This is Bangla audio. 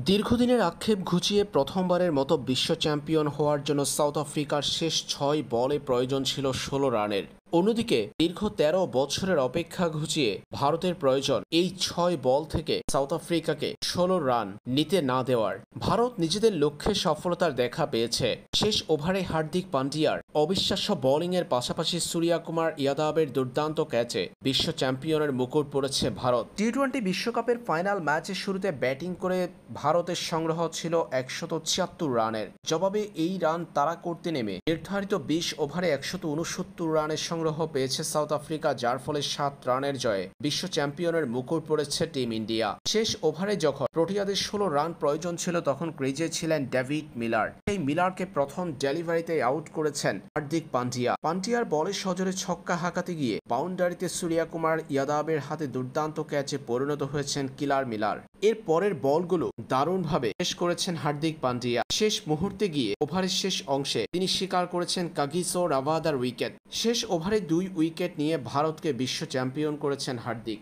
দীর্ঘদিনের আক্ষেপ ঘুচিয়ে প্রথমবারের মতো বিশ্ব চ্যাম্পিয়ন হওয়ার জন্য সাউথ আফ্রিকার শেষ ৬ বলে প্রয়োজন ছিল ১৬ রানের। অন্যদিকে দীর্ঘ ১৩ বছরের অপেক্ষা ঘুচিয়ে ভারতের প্রয়োজন এই ৬ বল থেকে সাউথ আফ্রিকাকে ১৬ রান নিতে না দেওয়ার। ভারত নিজেদের লক্ষ্যে সফলতার দেখা পেয়েছে। শেষ ওভারে হার্দিক পান্ডিয়ার অবিশ্বাস্য বোলিংয়ের পাশাপাশি সূর্যকুমার ইয়াদবের দুর্দান্ত ক্যাচে বিশ্ব চ্যাম্পিয়নের মুকুট পড়েছে ভারত। টি-২০ বিশ্বকাপের ফাইনাল ম্যাচের শুরুতে ব্যাটিং করে ভারতের সংগ্রহ ছিল ১৭৬ রানের। জবাবে এই রান তাড়া করতে নেমে নির্ধারিত ২০ ওভারে ১৬৯ রানের সংগ্রহ পেয়েছে সাউথ আফ্রিকা, যার ফলে ৭ রানের জয়ে বিশ্ব চ্যাম্পিয়নের মুকুট পড়েছে টিম ইন্ডিয়া। শেষ ওভারে যখন প্রোটিয়াদের ১৬ রান প্রয়োজন ছিল তখন ক্রিজে ছিলেন ডেভিড মিলার। এই মিলারকে প্রথম ডেলিভারিতে আউট করেছেন হার্দিক পান্ডিয়া। পান্ডিয়ার বলে সজোরে ছক্কা হাঁকাতে গিয়ে বাউন্ডারিতে সূর্যকুমার ইয়াদবের হাতে দুর্দান্ত ক্যাচে পরিণত হয়েছেন কিলার মিলার। এর পরের বলগুলো দারুণভাবে শেষ করেছেন হার্দিক পান্ডিয়া। শেষ মুহূর্তে গিয়ে ওভারের শেষ অংশে তিনি স্বীকার করেছেন কাগিসো রাবাদার উইকেট। শেষ ওভারে ২ উইকেট নিয়ে ভারতকে বিশ্ব চ্যাম্পিয়ন করেছেন হার্দিক।